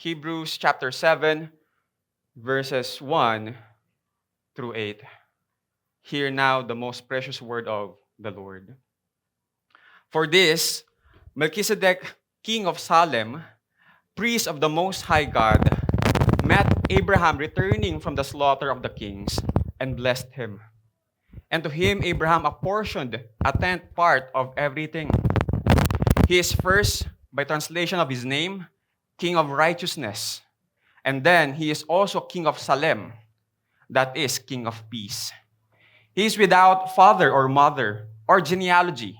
Hebrews chapter 7, verses 1 through 8. Hear now the most precious word of the Lord. For this, Melchizedek, king of Salem, priest of the Most High God, met Abraham returning from the slaughter of the kings and blessed him. And to him Abraham apportioned a tenth part of everything. He is first, by translation of his name, King of Righteousness. And then he is also King of Salem, that is, King of Peace. He is without father or mother or genealogy,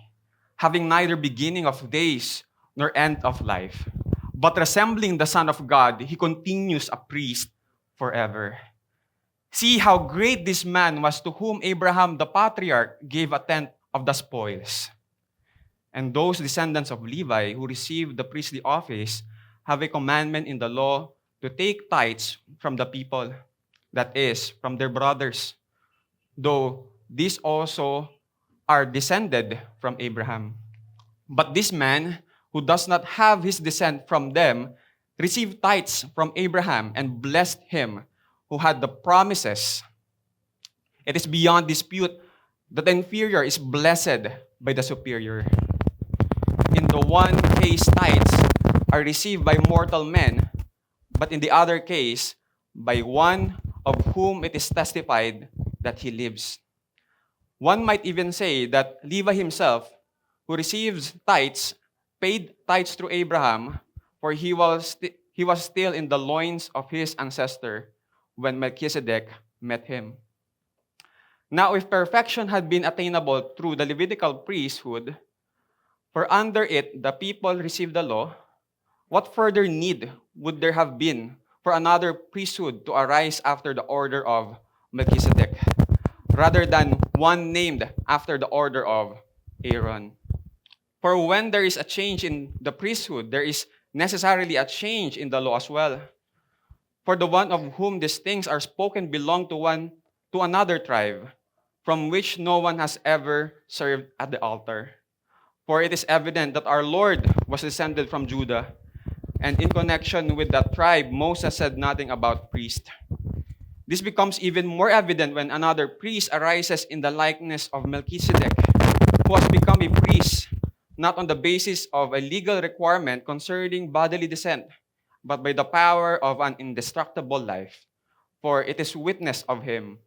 having neither beginning of days nor end of life. But resembling the Son of God, he continues a priest forever. See how great this man was, to whom Abraham the patriarch gave a tenth of the spoils. And those descendants of Levi who received the priestly office have a commandment in the law to take tithes from the people, that is, from their brothers, though these also are descended from Abraham. But this man, who does not have his descent from them, received tithes from Abraham and blessed him who had the promises. It is beyond dispute that the inferior is blessed by the superior. In the one case, tithes are received by mortal men, but in the other case, by one of whom it is testified that he lives. One might even say that Levi himself, who receives tithes, paid tithes through Abraham, for he was still in the loins of his ancestor when Melchizedek met him. Now, if perfection had been attainable through the Levitical priesthood, for under it the people received the law, what further need would there have been for another priesthood to arise after the order of Melchizedek, rather than one named after the order of Aaron? For when there is a change in the priesthood, there is necessarily a change in the law as well. For the one of whom these things are spoken belonged to another tribe, from which no one has ever served at the altar. For it is evident that our Lord was descended from Judah, and in connection with that tribe, Moses said nothing about priest. This becomes even more evident when another priest arises in the likeness of Melchizedek, who has become a priest not on the basis of a legal requirement concerning bodily descent, but by the power of an indestructible life. For it is witness of him,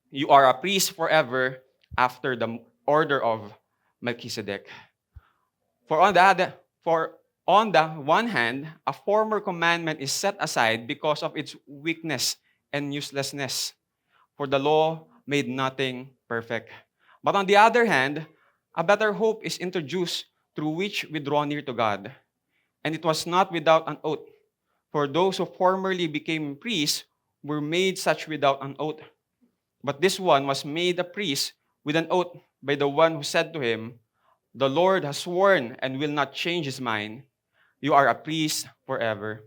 you are a priest forever after the order of Melchizedek. For on the one hand, a former commandment is set aside because of its weakness and uselessness, for the law made nothing perfect. But on the other hand, a better hope is introduced through which we draw near to God. And it was not without an oath, for those who formerly became priests were made such without an oath. But this one was made a priest with an oath by the one who said to him, the Lord has sworn and will not change his mind. You are a priest forever.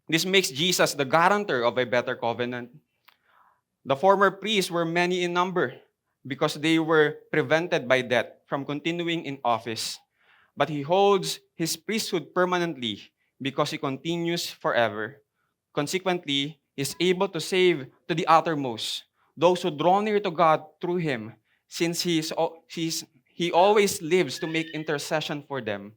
This makes Jesus the guarantor of a better covenant. The former priests were many in number because they were prevented by death from continuing in office. But he holds his priesthood permanently because he continues forever. Consequently, he is able to save to the uttermost those who draw near to God through him, since he always lives to make intercession for them.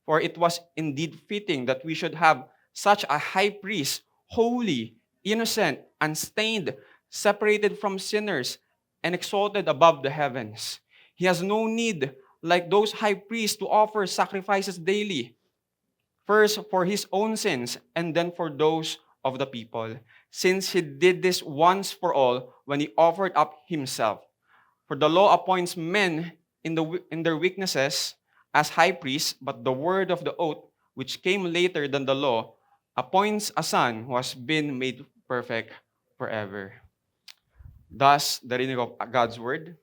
For it was indeed fitting that we should have such a high priest, holy, innocent, unstained, separated from sinners, and exalted above the heavens. He has no need, like those high priests, to offer sacrifices daily, first for his own sins and then for those of the people, since he did this once for all when he offered up himself. For the law appoints men in their weaknesses as high priests, but the word of the oath, which came later than the law, appoints a son who has been made perfect forever. Thus, the reading of God's word.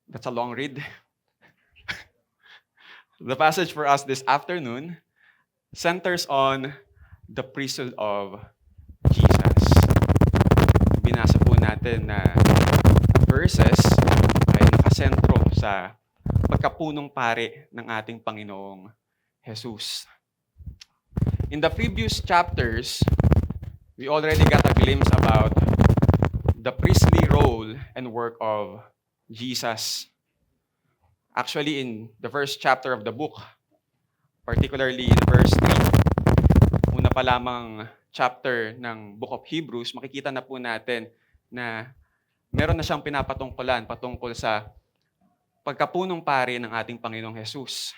That's a long read. The passage for us this afternoon centers on the priesthood of Jesus. Binasa po natin na verses ay nakasentro sa pagkapunong pari ng ating Panginoong Jesus. In the previous chapters, we already got a glimpse about the priestly role and work of Jesus. Actually, in the first chapter of the book, particularly in verse 3, una pa lamang chapter ng Book of Hebrews, makikita na po natin na meron na siyang pinapatungkulan patungkol sa pagkapunong pari ng ating Panginoong Jesus.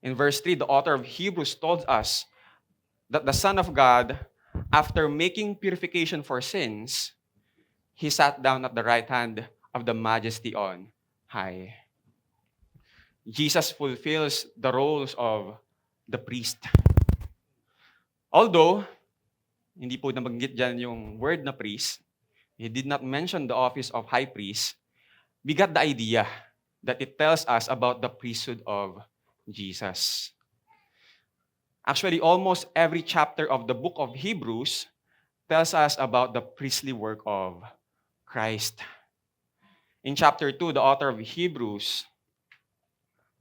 In verse 3, the author of Hebrews told us that the Son of God, after making purification for sins, He sat down at the right hand of the Majesty on high. Jesus fulfills the roles of the priest. Although, hindi po nabanggit dyan yung word na priest, He did not mention the office of high priest, we got the idea that it tells us about the priesthood of Jesus. Actually, almost every chapter of the book of Hebrews tells us about the priestly work of Christ. In chapter 2, the author of Hebrews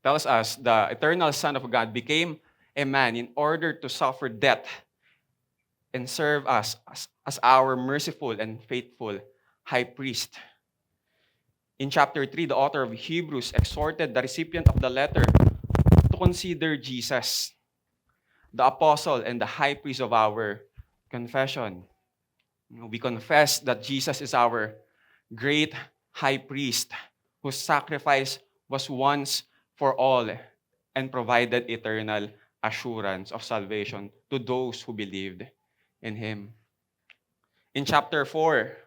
tells us the eternal Son of God became a man in order to suffer death and serve us as our merciful and faithful high priest. In chapter 3, the author of Hebrews exhorted the recipient of the letter to consider Jesus, the apostle and the high priest of our confession. We confess that Jesus is our great high priest whose sacrifice was once for all and provided eternal assurance of salvation to those who believed in Him. In chapter 4,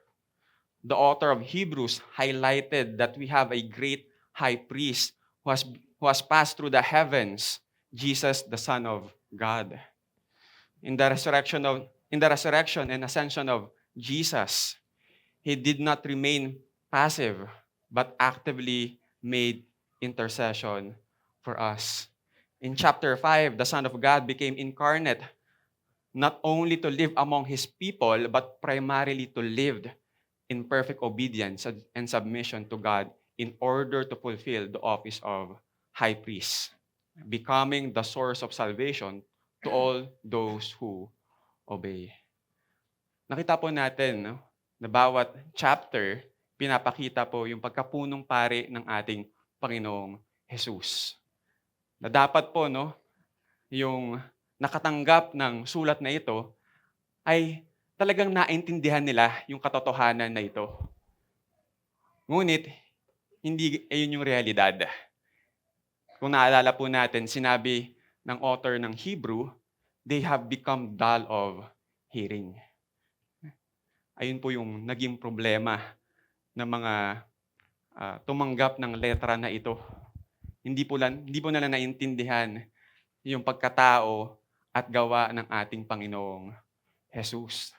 the author of Hebrews highlighted that we have a great high priest who has passed through the heavens, Jesus, the Son of God. In the resurrection and ascension of Jesus, He did not remain passive, but actively made intercession for us. In chapter 5, the Son of God became incarnate, not only to live among His people, but primarily to live in perfect obedience and submission to God in order to fulfill the office of high priest, becoming the source of salvation to all those who obey. Nakita po natin na bawat chapter, pinapakita po yung pagkapunong pari ng ating Panginoong Jesus. Na dapat po, yung nakatanggap ng sulat na ito ay talagang naintindihan nila yung katotohanan na ito. Ngunit, hindi ayun yung realidad. Kung naalala po natin, sinabi ng author ng Hebrew, they have become dull of hearing. Ayun po yung naging problema ng mga tumanggap ng letra na ito. Hindi po nila naintindihan yung pagkatao at gawa ng ating Panginoong Jesus.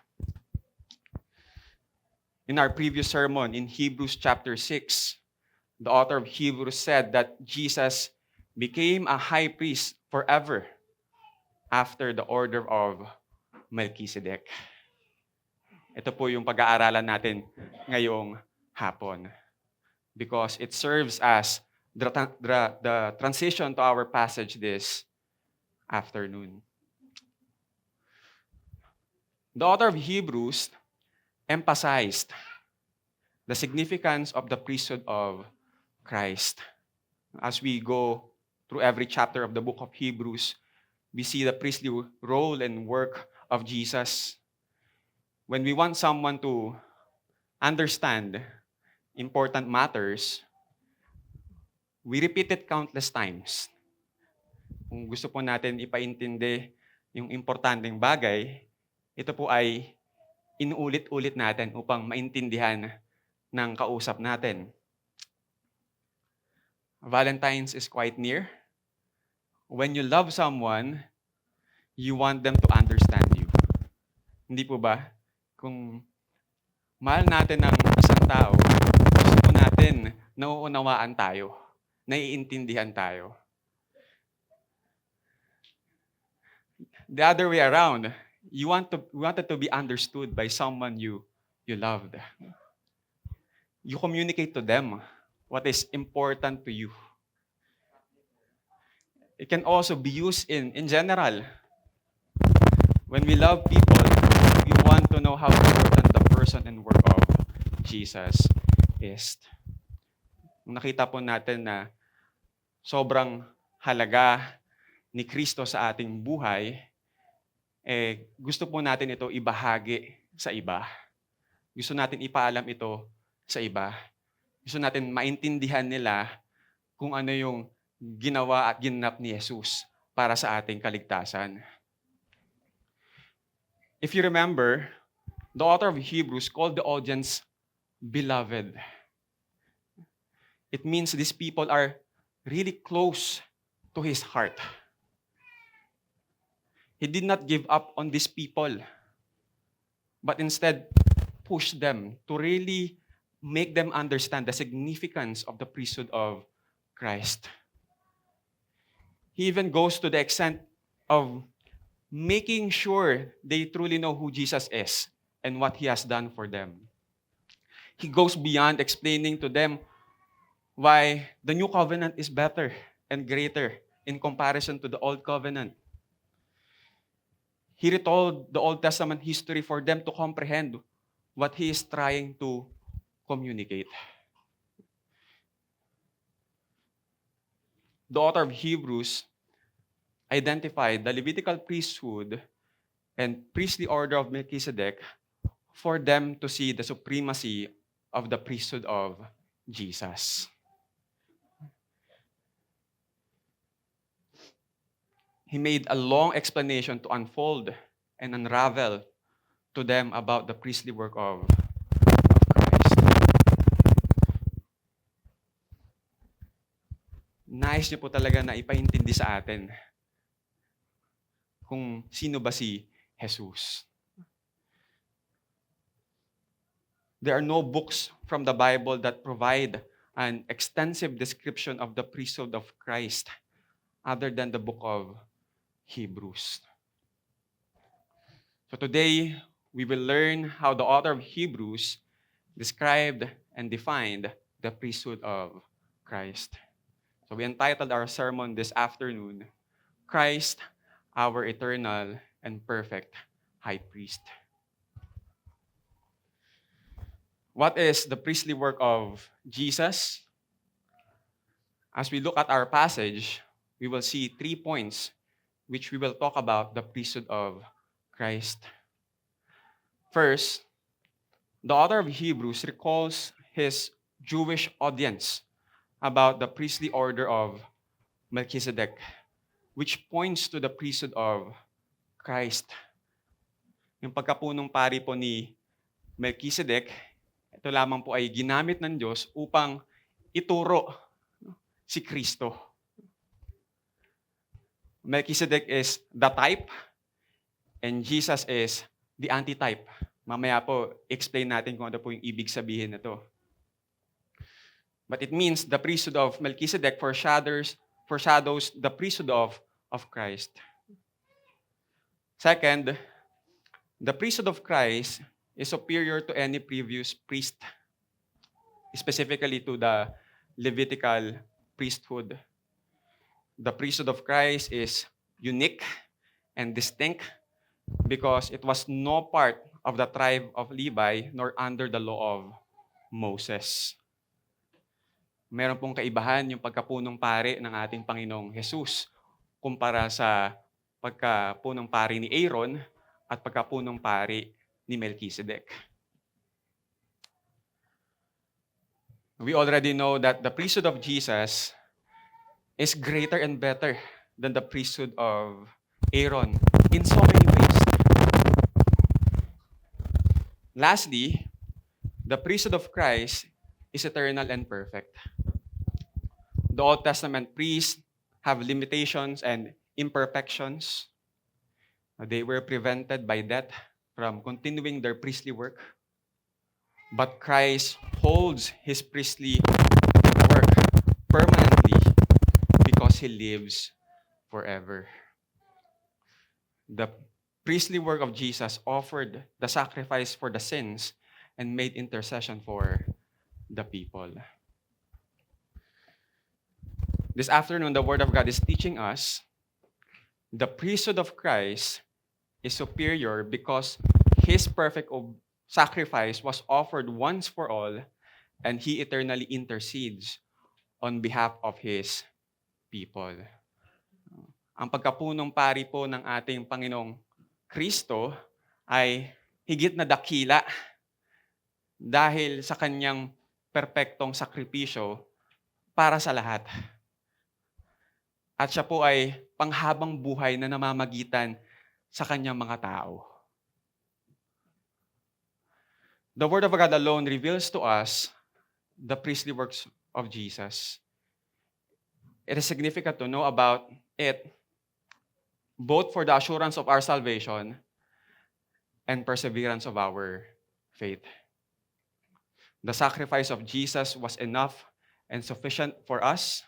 In our previous sermon in Hebrews chapter 6, the author of Hebrews said that Jesus became a high priest forever after the order of Melchizedek. Ito po yung pag-aaralan natin ngayong hapon. Because it serves as the transition to our passage this afternoon. The author of Hebrews emphasized the significance of the priesthood of Christ. As we go through every chapter of the book of Hebrews, we see the priestly role and work of Jesus. When we want someone to understand important matters, we repeat it countless times. Kung gusto po natin ipaintindi yung importanteng bagay, ito po ay inuulit-ulit natin upang maintindihan ng kausap natin. Valentine's is quite near. When you love someone, you want them to understand you. Hindi po ba? Kung mahal natin ng isang tao, gusto po natin nauunawaan tayo, naiintindihan tayo. The other way around, you wanted to be understood by someone you loved. You communicate to them what is important to you. It can also be used in general. When we love people, we want to know how important the person and work of Jesus is. Nung nakita po natin na sobrang halaga ni Kristo sa ating buhay, gusto po natin ito ibahagi sa iba. Gusto natin ipaalam ito sa iba. Gusto natin maintindihan nila kung ano yung ginawa at ginanap ni Jesus para sa ating kaligtasan. If you remember, the author of Hebrews called the audience beloved. It means these people are really close to his heart. He did not give up on these people, but instead pushed them to really make them understand the significance of the priesthood of Christ. He even goes to the extent of making sure they truly know who Jesus is and what he has done for them. He goes beyond explaining to them why the new covenant is better and greater in comparison to the old covenant. He retold the Old Testament history for them to comprehend what he is trying to communicate. The author of Hebrews identified the Levitical priesthood and priestly order of Melchizedek for them to see the supremacy of the priesthood of Jesus. He made a long explanation to unfold and unravel to them about the priestly work of Christ. Nais niyo po talaga na ipaintindi sa atin kung sino ba si Jesus. There are no books from the Bible that provide an extensive description of the priesthood of Christ other than the book of Hebrews. So today, we will learn how the author of Hebrews described and defined the priesthood of Christ. So we entitled our sermon this afternoon, Christ, our eternal and perfect high priest. What is the priestly work of Jesus? As we look at our passage, we will see 3 points which we will talk about the priesthood of Christ. First, the author of Hebrews recalls his Jewish audience about the priestly order of Melchizedek, which points to the priesthood of Christ. Yung pagkapunong pari po ni Melchizedek, ito lamang po ay ginamit ng Diyos upang ituro si Kristo. Melchizedek is the type and Jesus is the antitype. Mamaya po, explain natin kung ano po yung ibig sabihin nito. But it means the priesthood of Melchizedek foreshadows the priesthood of Christ. Second, the priesthood of Christ is superior to any previous priest, specifically to the Levitical priesthood. The priesthood of Christ is unique and distinct because it was no part of the tribe of Levi nor under the law of Moses. Meron pong kaibahan yung pagkapunong pari ng ating Panginoong Jesus kumpara sa pagkapunong pari ni Aaron at pagkapunong pari ni Melchizedek. We already know that the priesthood of Jesus is greater and better than the priesthood of Aaron in so many ways. Lastly, the priesthood of Christ is eternal and perfect. The Old Testament priests have limitations and imperfections. They were prevented by death from continuing their priestly work. But Christ holds his priestly work permanently because he lives forever. The priestly work of Jesus offered the sacrifice for the sins and made intercession for the people. This afternoon, the Word of God is teaching us the priesthood of Christ is superior because his perfect sacrifice was offered once for all, and he eternally intercedes on behalf of his people. Ang pagkapunong pari po ng ating Panginoong Kristo ay higit na dakila dahil sa kanyang perpektong sakripisyo para sa lahat. At siya po ay panghabang buhay na namamagitan sa kanyang mga tao. The Word of God alone reveals to us the priestly works of Jesus. It is significant to know about it both for the assurance of our salvation and perseverance of our faith. The sacrifice of Jesus was enough and sufficient for us.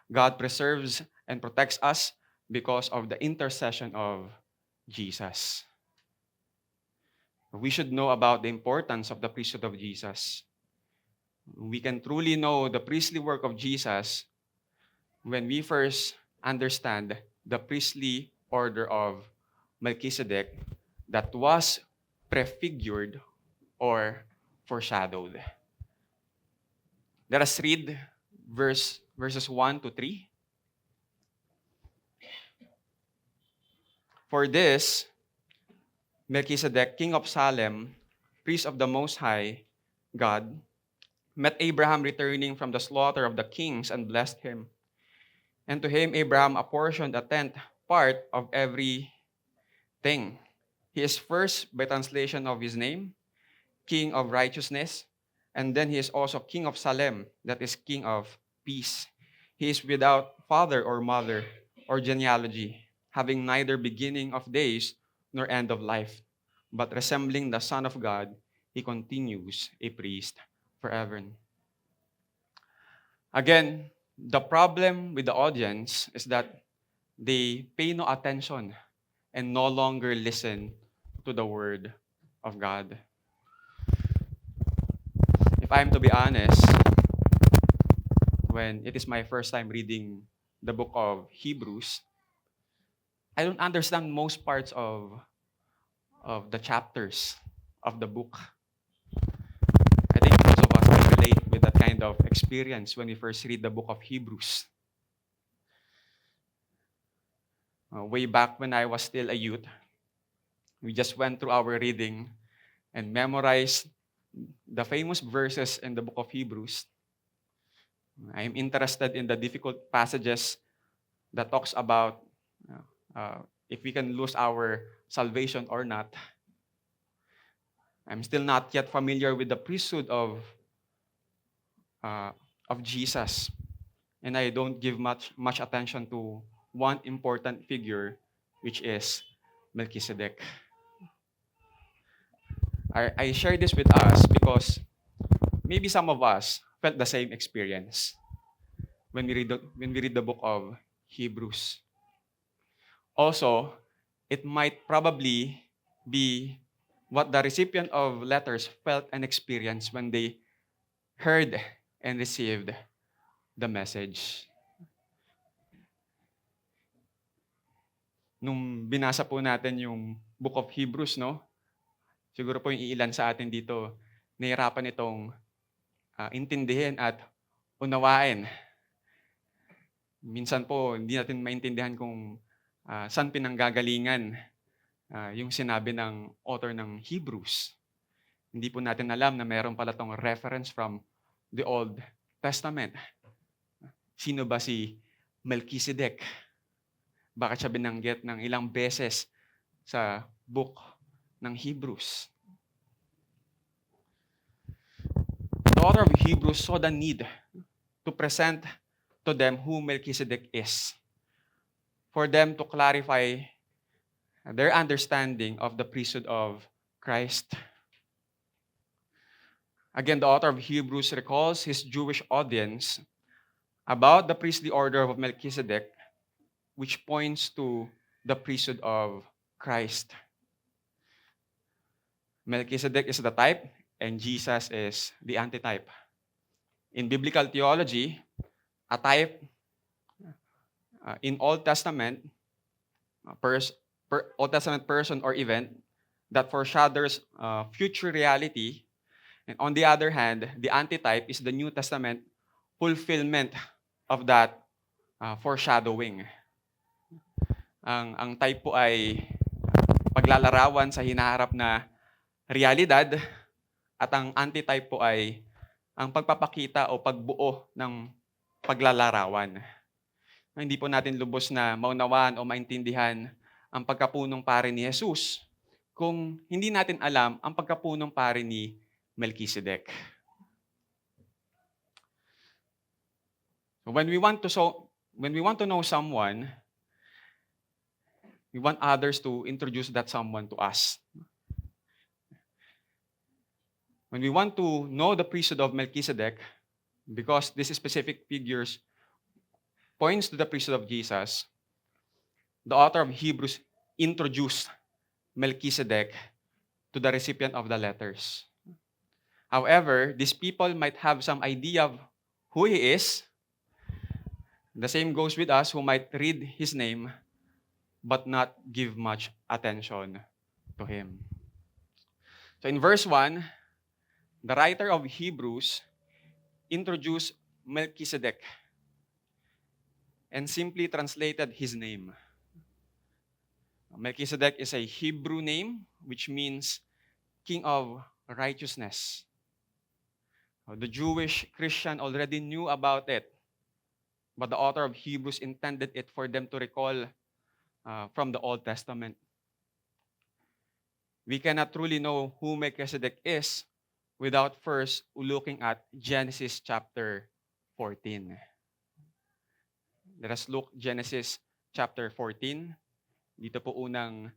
God preserves and protects us because of the intercession of Jesus. We should know about the importance of the priesthood of Jesus. We can truly know the priestly work of Jesus when we first understand the priestly order of Melchizedek that was prefigured or foreshadowed. Let us read verses 1 to 3. For this, Melchizedek, king of Salem, priest of the Most High God, met Abraham returning from the slaughter of the kings and blessed him. And to him Abraham apportioned a tenth part of everything. He is first, by translation of his name, King of Righteousness, and then he is also King of Salem, that is King of Peace. He is without father or mother or genealogy, having neither beginning of days nor end of life, but resembling the Son of God, he continues a priest forever. Again, the problem with the audience is that they pay no attention and no longer listen to the Word of God. If I'm to be honest, when it is my first time reading the book of Hebrews, I don't understand most parts of the chapters of the book. I think most of us can relate with that kind of experience when we first read the book of Hebrews. Way back when I was still a youth, we just went through our reading and memorized the famous verses in the book of Hebrews. I'm interested in the difficult passages that talks about if we can lose our salvation or not. I'm still not yet familiar with the priesthood of Jesus, and I don't give much attention to one important figure, which is Melchizedek. I share this with us because maybe some of us felt the same experience when we read the book of Hebrews. Also, it might probably be what the recipient of letters felt and experienced when they heard and received the message. Nung binasa po natin yung book of Hebrews, no? Siguro po yung iilan sa atin dito, nahirapan itong intindihin at unawain. Minsan po, hindi natin maintindihan kung saan pinanggagalingan yung sinabi ng author ng Hebrews. Hindi po natin alam na meron pala tong reference from the Old Testament. Sino ba si Melchizedek? Bakit siya binanggit ng ilang beses sa book ng Hebrews? The author of Hebrews saw the need to present to them who Melchizedek is, for them to clarify their understanding of the priesthood of Christ. Again, the author of Hebrews recalls his Jewish audience about the priestly order of Melchizedek, which points to the priesthood of Christ. Melchizedek is the type, and Jesus is the antitype. In biblical theology, a type in Old Testament, Old Testament person or event that foreshadows future reality. And on the other hand, the antitype is the New Testament fulfillment of that foreshadowing. Ang type po ay paglalarawan sa hinaharap na realidad at ang antitype po ay ang pagpapakita o pagbuo ng paglalarawan. Hindi po natin lubos na maunawaan o maintindihan ang pagkapunong pari ni Jesus kung hindi natin alam ang pagkapunong pari ni Melchizedek. So when we want to know someone, we want others to introduce that someone to us. When we want to know the priesthood of Melchizedek, because this specific figures points to the priesthood of Jesus, the author of Hebrews introduced Melchizedek to the recipient of the letters. However, these people might have some idea of who he is. The same goes with us who might read his name but not give much attention to him. So in verse 1, the writer of Hebrews introduced Melchizedek and simply translated his name. Melchizedek is a Hebrew name which means king of righteousness. The Jewish Christian already knew about it, but the author of Hebrews intended it for them to recall from the Old Testament. We cannot truly know who Melchizedek is without first looking at Genesis chapter 14. Let us look Genesis chapter 14. Dito po unang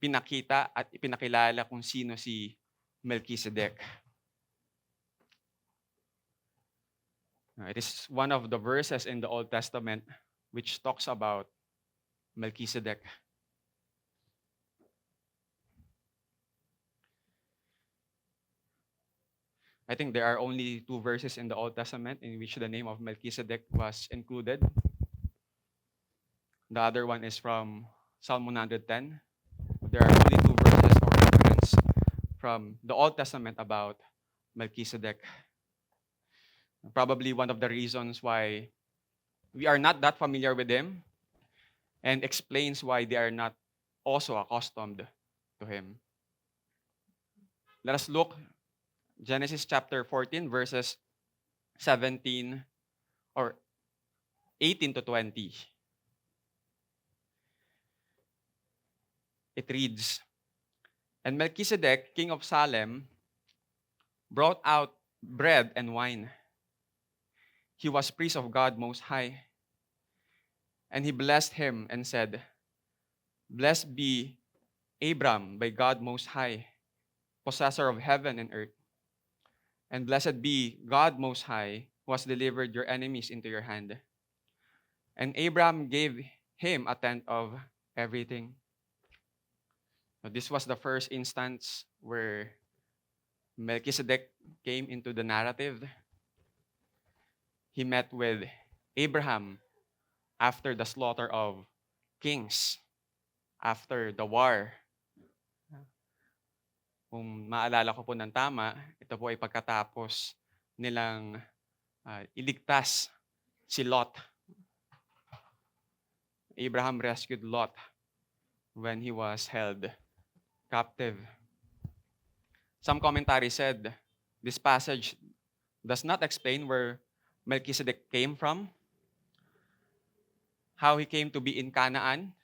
pinakita at ipinakilala kung sino si Melchizedek. It is one of the verses in the Old Testament which talks about Melchizedek. I think there are only 2 verses in the Old Testament in which the name of Melchizedek was included. The other one is from Psalm 110. There are only 2 verses or reference from the Old Testament about Melchizedek. Probably one of the reasons why we are not that familiar with him and explains why they are not also accustomed to him. Let us look Genesis chapter 14 verses 17 or 18 to 20. It reads, "And Melchizedek, king of Salem, brought out bread and wine. He was priest of God Most High. And he blessed him and said, Blessed be Abram by God Most High, possessor of heaven and earth. And blessed be God Most High, who has delivered your enemies into your hand. And Abram gave him a tenth of everything." So this was the first instance where Melchizedek came into the narrative. He met with Abraham after the slaughter of kings, after the war. Kung maalala ko po ng tama, ito po ay pagkatapos nilang iligtas si Lot. Abraham rescued Lot when he was held captive. Some commentaries said this passage does not explain where Melchizedek came from, how he came to be in Canaan,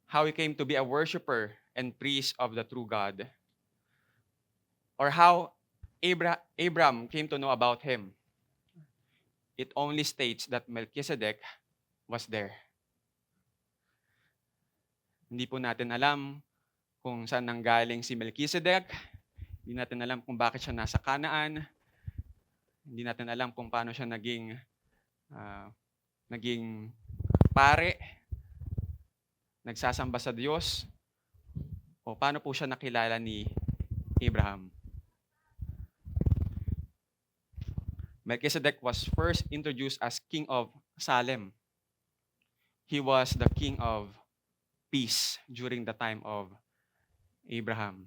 how he came to be a worshiper and priest of the true God, or how Abram came to know about him. It only states that Melchizedek was there. Hindi po natin alam kung saan nanggaling si Melchizedek. Hindi natin alam kung bakit siya nasa Canaan. Hindi natin alam kung paano siya naging pare, nagsasamba sa Diyos, o paano po siya nakilala ni Abraham. Melchizedek was first introduced as king of Salem. He was the king of peace during the time of Abraham.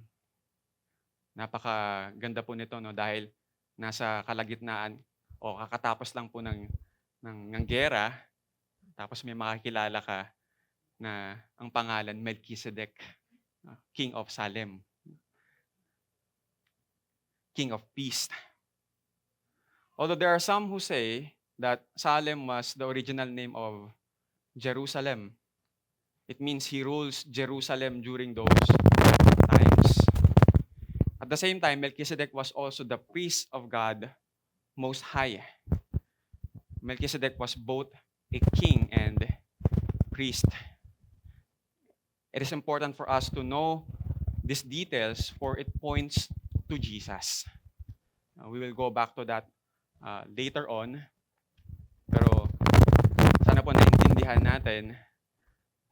Napakaganda po nito, no, dahil nasa kalagitnaan o kakatapos lang po ng giyera, tapos may makakilala ka na ang pangalan Melchizedek, King of Salem, King of Peace. Although there are some who say that Salem was the original name of Jerusalem. It means he rules Jerusalem during those times. At the same time, Melchizedek was also the priest of God Most High. Melchizedek was both a king and priest. It is important for us to know these details, for it points to Jesus. We will go back to that later on. Pero sana po naintindihan natin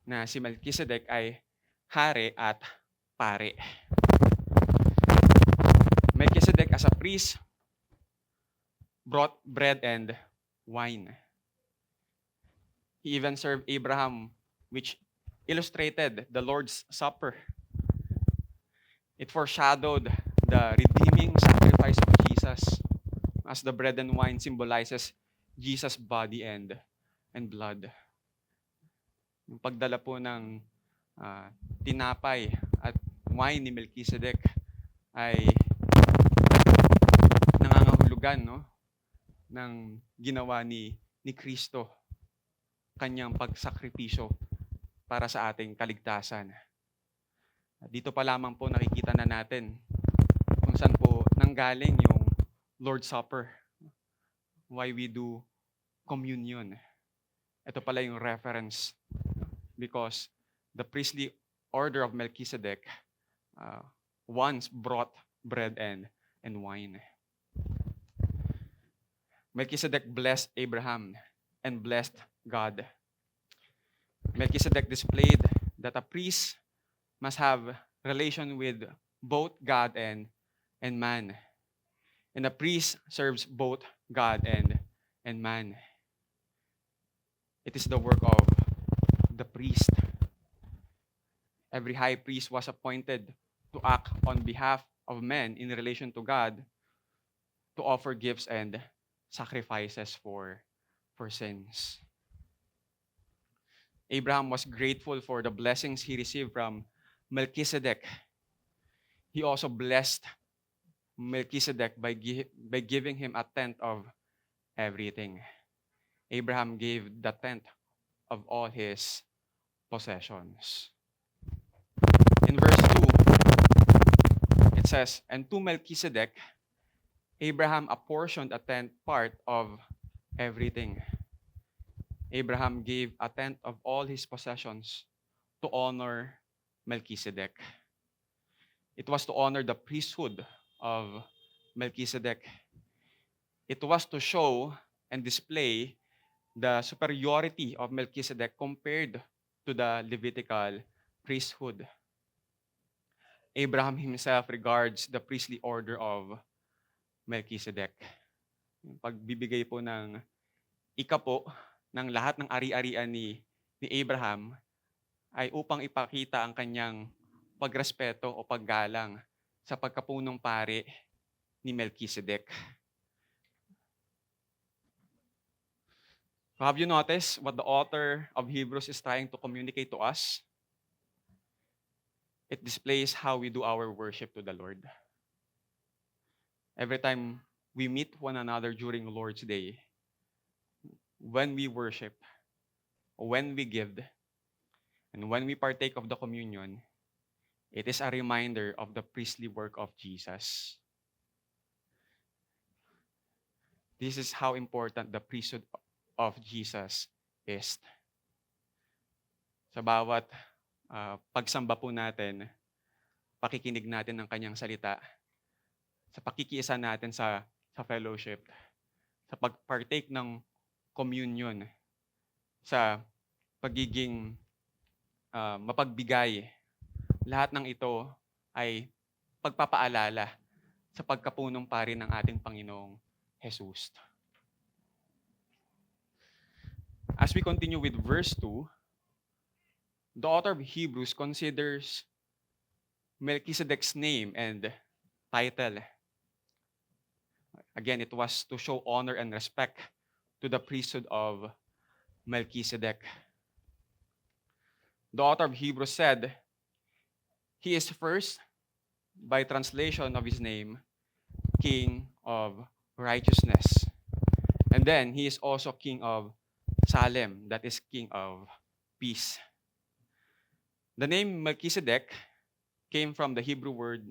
na si Melchizedek ay hari at pare. Melchizedek as a priest brought bread and wine. He even served Abraham, which illustrated the Lord's Supper. It foreshadowed the redeeming sacrifice of Jesus, as the bread and wine symbolizes Jesus' body and blood. Yung pagdala po ng tinapay at wine ni Melchizedek ay nangangahulugan, no, ng ginawa ni Kristo, kanyang pagsakripisyo para sa ating kaligtasan. Dito pa lamang po nakikita na natin kung saan po nanggaling yung Lord's Supper, why we do communion. Ito pala yung reference, because the priestly order of Melchizedek once brought bread and wine. Melchizedek blessed Abraham and blessed God. Melchizedek displayed that a priest must have relation with both God and man. And a priest serves both God and man. It is the work of the priest. Every high priest was appointed to act on behalf of men in relation to God, to offer gifts and sacrifices for sins. Abraham was grateful for the blessings he received from Melchizedek. He also blessed Melchizedek by giving him a tenth of everything. Abraham gave the tenth of all his possessions. In verse 2, it says, "And to Melchizedek, Abraham apportioned a tenth part of everything." Abraham gave a tenth of all his possessions to honor Melchizedek. It was to honor the priesthood of Melchizedek. It was to show and display the superiority of Melchizedek compared to the Levitical priesthood. Abraham himself regards the priestly order of Melchizedek. Yung pagbibigay po ng ikapo ng lahat ng ari-arian ni Abraham ay upang ipakita ang kanyang pagrespeto o paggalang sa pagkapunong pari ni Melchizedek. So have you noticed what the author of Hebrews is trying to communicate to us? It displays how we do our worship to the Lord. Every time we meet one another during Lord's Day, when we worship, when we give, and when we partake of the communion, it is a reminder of the priestly work of Jesus. This is how important the priesthood of Jesus is. Sa bawat pagsamba po natin, pakikinig natin ng kanyang salita, sa pakikiisa natin sa fellowship, sa pagpartake ng communion, sa pagiging mapagbigay, lahat ng ito ay pagpapaalala sa pagkapunong pari ng ating Panginoong Jesus. As we continue with verse 2, The author of Hebrews considers Melchizedek's name and title. Again, it was to show honor and respect to the priesthood of Melchizedek. The author of Hebrews said, he is first, by translation of his name, King of Righteousness. And then, he is also King of Salem, that is King of Peace. The name Melchizedek came from the Hebrew word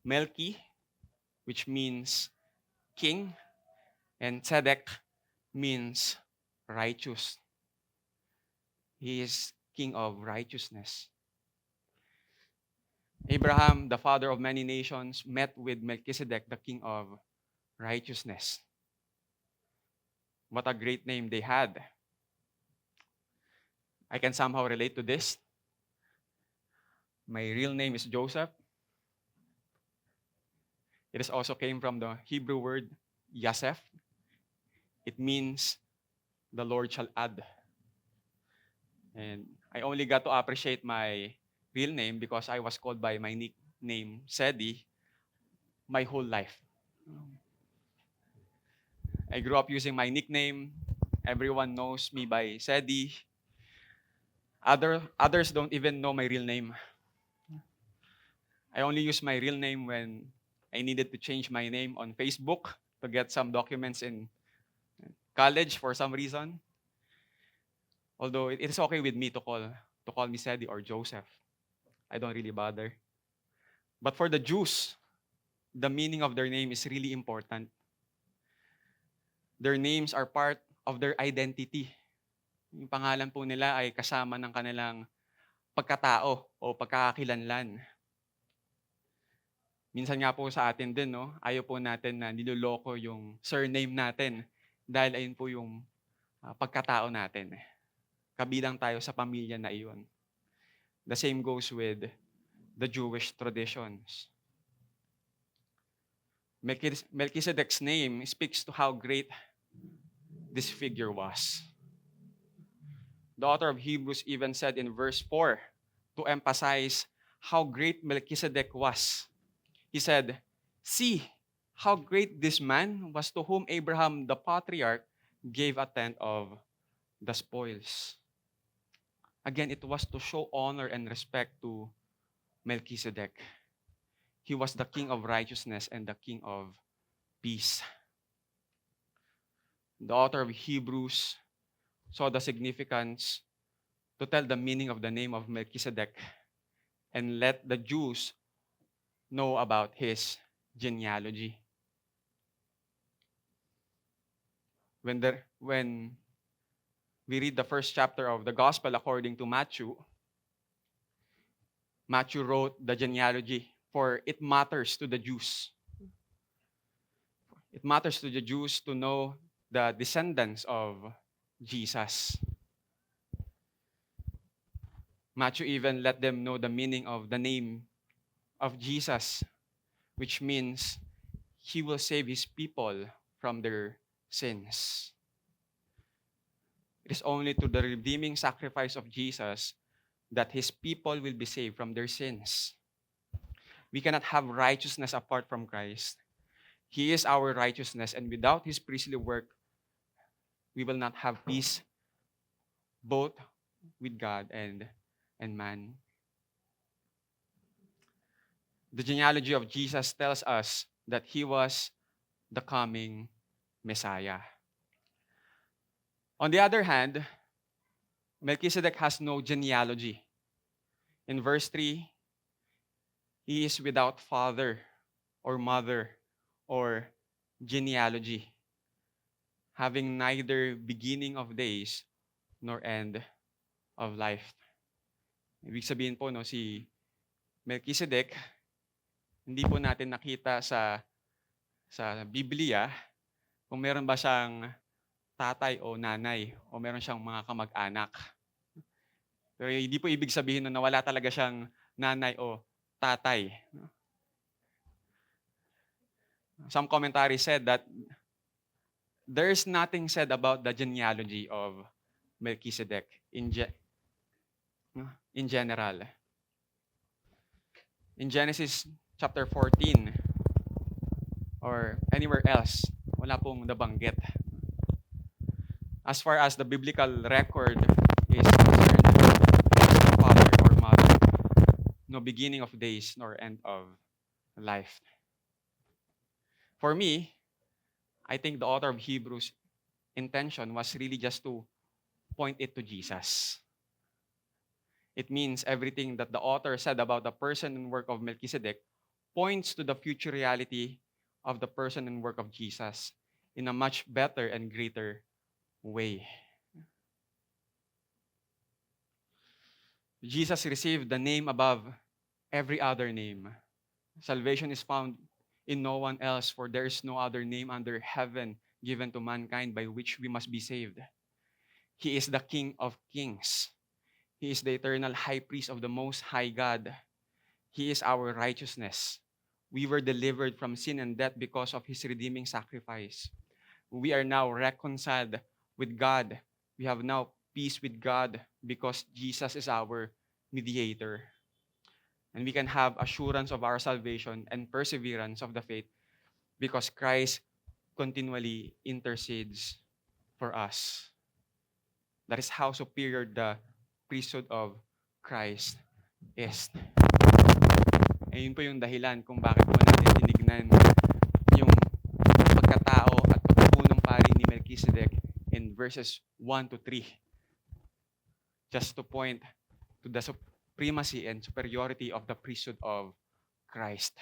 Melchi, which means king, and Tzedek means righteous. He is King of righteousness. Abraham, the father of many nations, met with Melchizedek, the king of righteousness. What a great name they had. I can somehow relate to this. My real name is Joseph. It is also came from the Hebrew word Yasef. It means the Lord shall add. And I only got to appreciate my real name because I was called by my nickname, Sedi, my whole life. I grew up using my nickname. Everyone knows me by Sedi. Others don't even know my real name. I only use my real name when I needed to change my name on Facebook to get some documents in college for some reason. Although it is okay with me to call me Sedi or Joseph. I don't really bother. But for the Jews, the meaning of their name is really important. Their names are part of their identity. Yung pangalan po nila ay kasama ng kanilang pagkatao o pagkakakilanlan. Minsan nga po sa atin din, no, ayaw po natin na niloloko yung surname natin dahil ayun po yung pagkatao natin. Kabilang tayo sa pamilya na iyon. The same goes with the Jewish traditions. Melchizedek's name speaks to how great this figure was. The author of Hebrews even said in verse 4 to emphasize how great Melchizedek was. He said, "See how great this man was, to whom Abraham the patriarch gave a tenth of the spoils." Again, it was to show honor and respect to Melchizedek. He was the king of righteousness and the king of peace. The author of Hebrews saw the significance to tell the meaning of the name of Melchizedek and let the Jews know about his genealogy. When we read the first chapter of the Gospel according to Matthew, Matthew wrote the genealogy for it matters to the Jews. It matters to the Jews to know the descendants of Jesus. Matthew even let them know the meaning of the name of Jesus, which means he will save his people from their sins. It is only through the redeeming sacrifice of Jesus that his people will be saved from their sins. We cannot have righteousness apart from Christ. He is our righteousness, and without his priestly work, we will not have peace both with God and man. The genealogy of Jesus tells us that he was the coming Messiah. On the other hand, Melchizedek has no genealogy. In verse 3, he is without father or mother or genealogy, having neither beginning of days nor end of life. Ibig sabihin po, no, si Melchizedek, hindi po natin nakita sa Biblia kung meron ba siyang tatay o nanay o meron siyang mga kamag-anak. Pero hindi po ibig sabihin na wala talaga siyang nanay o tatay. Some commentaries said that there's nothing said about the genealogy of Melchizedek in general. In Genesis chapter 14 or anywhere else, wala pong nabanggit. As far as the biblical record is concerned, father or mother, no beginning of days nor end of life. For me, I think the author of Hebrews' intention was really just to point it to Jesus. It means everything that the author said about the person and work of Melchizedek points to the future reality of the person and work of Jesus in a much better and greater way. Jesus received the name above every other name. Salvation is found in no one else, for there is no other name under heaven given to mankind by which we must be saved. He is the King of kings. He is the eternal high priest of the Most High God. He is our righteousness. We were delivered from sin and death because of His redeeming sacrifice. We are now reconciled with God. We have now peace with God because Jesus is our mediator. And we can have assurance of our salvation and perseverance of the faith because Christ continually intercedes for us. That is how superior the priesthood of Christ is. Ayun po yung dahilan kung bakit po natin tinignan yung pagkatao at pagpupunong pari ni Melchizedek in verses 1 to 3. Just to point to the supremacy and superiority of the priesthood of Christ.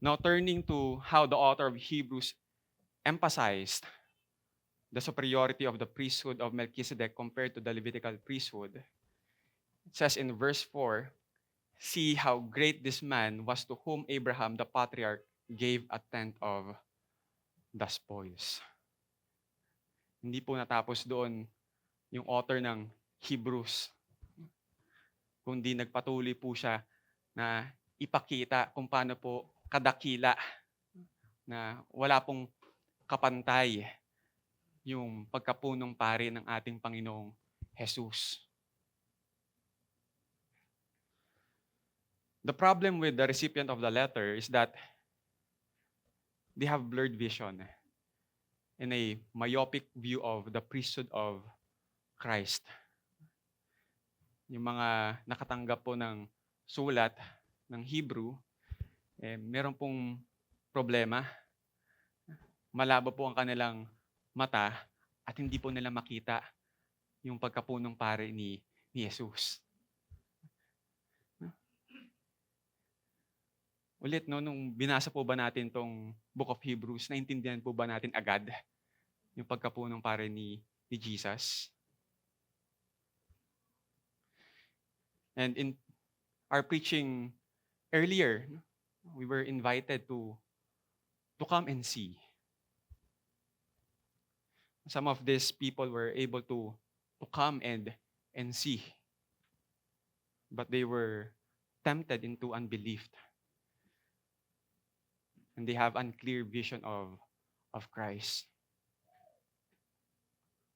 Now turning to how the author of Hebrews emphasized the superiority of the priesthood of Melchizedek compared to the Levitical priesthood. It says in verse 4, "See how great this man was, to whom Abraham the patriarch gave a tenth of the spoils." Hindi po natapos doon yung author ng Hebrews, kundi nagpatuloy po siya na ipakita kung paano po kadakila na wala pong kapantay yung pagkapunong pari ng ating Panginoong Jesus. The problem with the recipient of the letter is that they have blurred vision and a myopic view of the priesthood of Christ. Yung mga nakatanggap po ng sulat ng Hebrew, meron pong problema. Malabo po ang kanilang mata at hindi po nila makita yung pagkapunong pari ni Jesus. Ulit, no, nung binasa po ba natin tong Book of Hebrews, naintindihan po ba natin agad yung pagkapunong pari ni Jesus? And in our preaching earlier, we were invited to come and see. Some of these people were able to come and see. But they were tempted into unbelief. And they have unclear vision of Christ.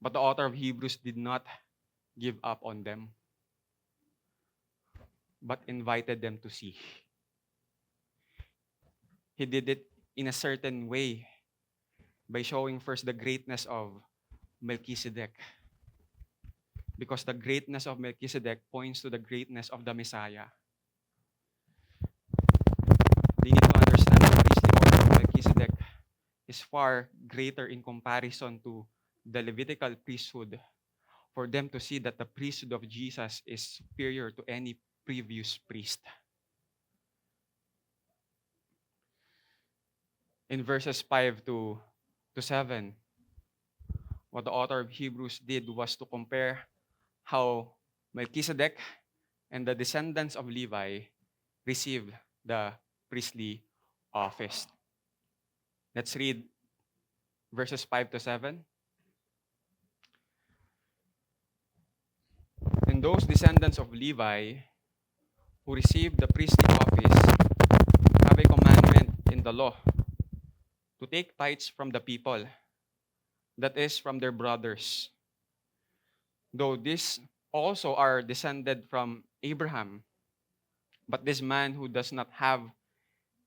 But the author of Hebrews did not give up on them, but invited them to see. He did it in a certain way by showing first the greatness of Melchizedek. Because the greatness of Melchizedek points to the greatness of the Messiah. They need to understand that the priestly order of Melchizedek is far greater in comparison to the Levitical priesthood, for them to see that the priesthood of Jesus is superior to any previous priest. In verses 5 to 7, what the author of Hebrews did was to compare how Melchizedek and the descendants of Levi received the priestly office. Let's read verses 5 to 7. And those descendants of Levi who received the priestly office have a commandment in the law to take tithes from the people, that is, from their brothers, though these also are descended from Abraham, but this man who does not have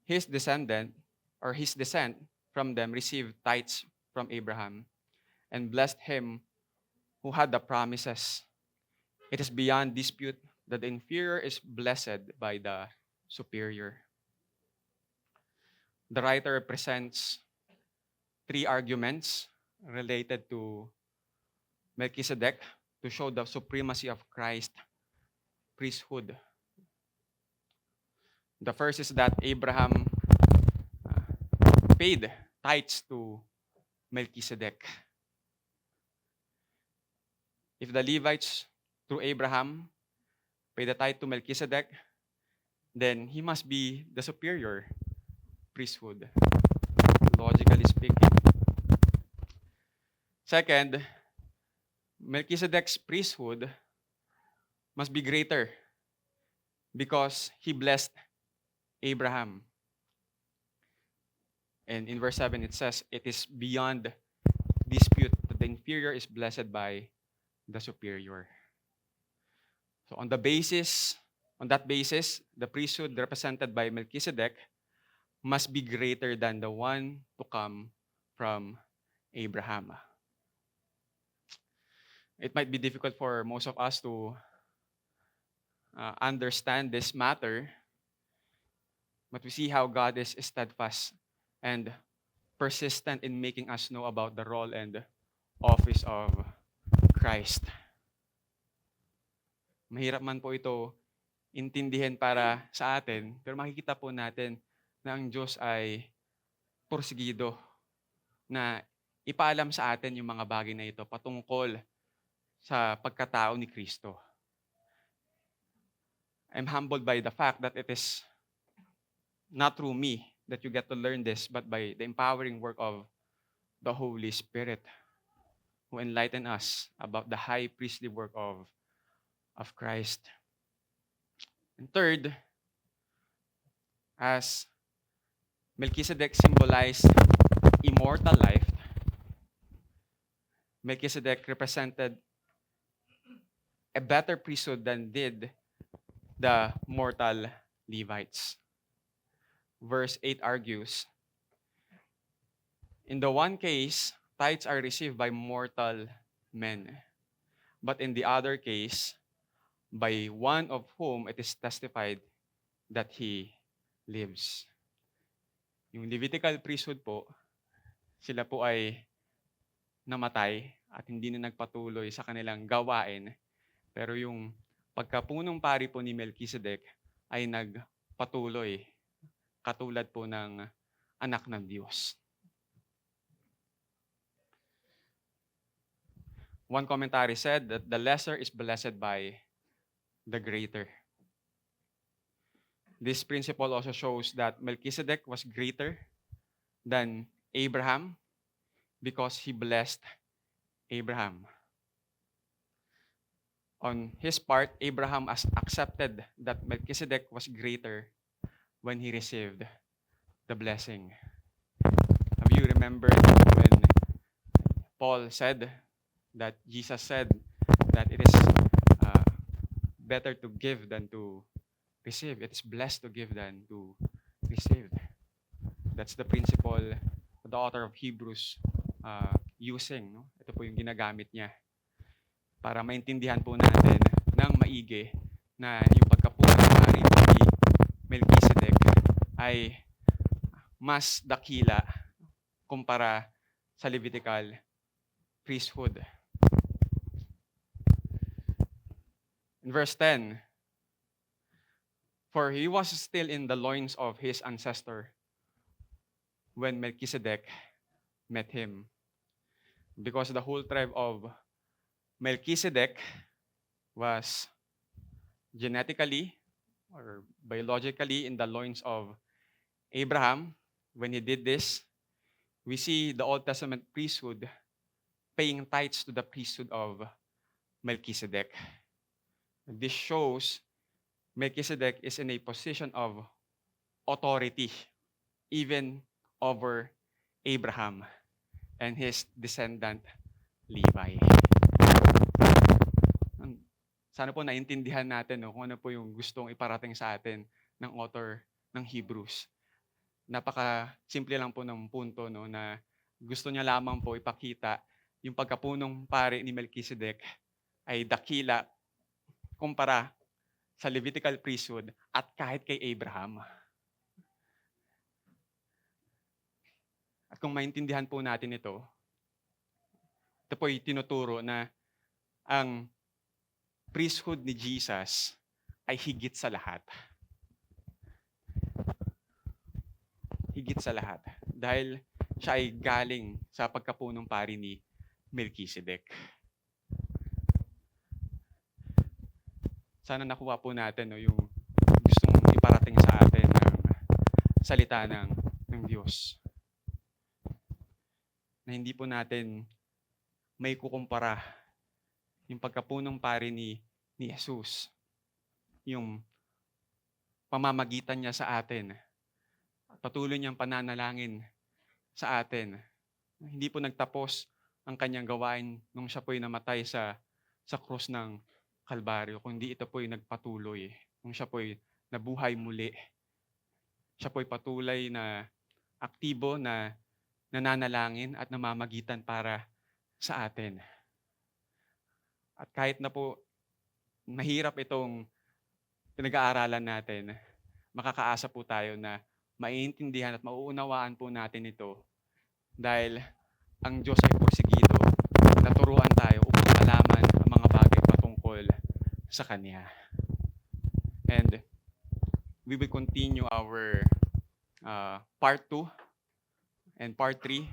his descendant or his descent from them received tithes from Abraham and blessed him who had the promises. It is beyond dispute that the inferior is blessed by the superior. The writer presents three arguments related to Melchizedek to show the supremacy of Christ's priesthood. The first is that Abraham paid tithes to Melchizedek. If the Levites, through Abraham, pay the tithe to Melchizedek, then he must be the superior priesthood, logically speaking. Second, Melchizedek's priesthood must be greater because he blessed Abraham. And in verse 7, it says, it is beyond dispute that the inferior is blessed by the superior. So on that basis, the priesthood represented by Melchizedek must be greater than the one to come from Abraham. It might be difficult for most of us to understand this matter, but we see how God is steadfast and persistent in making us know about the role and office of Christ. Mahirap man po ito intindihin para sa atin, pero makikita po natin na ang Diyos ay porsigido na ipaalam sa atin yung mga bagay na ito patungkol sa pagkatao ni Kristo. I'm humbled by the fact that it is not through me that you get to learn this, but by the empowering work of the Holy Spirit who enlighten us about the high priestly work of Christ. And third, as Melchizedek symbolized immortal life, Melchizedek represented a better priesthood than did the mortal Levites. Verse 8 argues, in the one case, tithes are received by mortal men, but in the other case, by one of whom it is testified that he lives. Yung Levitical priesthood po, sila po ay namatay at hindi na nagpatuloy sa kanilang gawain. Pero yung pagkapunong pari po ni Melchizedek ay nagpatuloy, katulad po ng anak ng Diyos. One commentary said that the lesser is blessed by the greater. This principle also shows that Melchizedek was greater than Abraham because he blessed Abraham. On his part, Abraham accepted that Melchizedek was greater when he received the blessing. Have you remembered when Paul said that Jesus said that it is better to give than to receive? It is blessed to give than to receive. That's the principle the author of Hebrews using. No? Ito po yung ginagamit niya para maintindihan po natin ng maigi na yung pagkapunong pari ni Melchizedek ay mas dakila kumpara sa Levitical priesthood. In verse 10, for he was still in the loins of his ancestor when Melchizedek met him. Because the whole tribe of Melchizedek was genetically or biologically in the loins of Abraham. When he did this, we see the Old Testament priesthood paying tithes to the priesthood of Melchizedek. This shows Melchizedek is in a position of authority even over Abraham and his descendant Levi. Sana po naintindihan natin, 'no, kung ano po yung gustong iparating sa atin ng author ng Hebrews. Napakasimple lang po ng punto, 'no, na gusto niya lamang po ipakita yung pagkapunong pari ni Melchizedek ay dakila kumpara sa Levitical priesthood at kahit kay Abraham. At kung maintindihan po natin ito po'y tinuturo na ang priesthood ni Jesus ay higit sa lahat. Higit sa lahat. Dahil siya ay galing sa pagkapunong pari ni Melchizedek. Sana nakuha po natin, 'no, yung gustong iparating sa atin ng salita ng Diyos. Na hindi po natin may kukumpara yung pagkapunong pari ni Jesus. Yung pamamagitan niya sa atin. Patuloy niyang pananalangin sa atin. Hindi po nagtapos ang kanyang gawain nung siya po'y namatay sa krus ng Kalbaryo, kundi ito po'y nagpatuloy. Nung siya po'y nabuhay muli, siya po'y patuloy na aktibo na nananalangin at namamagitan para sa atin. At kahit na po mahirap itong pinag-aaralan natin, makakaasa po tayo na maiintindihan at mauunawaan po natin ito dahil ang Diyos ay porsigido na turuan tayo upang malaman ang mga bagay patungkol sa Kanya. And we will continue our part 2 and part 3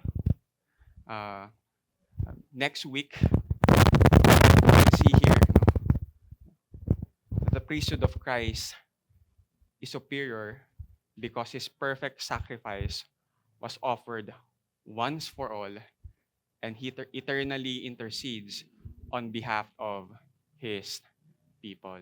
next week. We'll see here that the priesthood of Christ is superior because His perfect sacrifice was offered once for all, and He eternally intercedes on behalf of His people.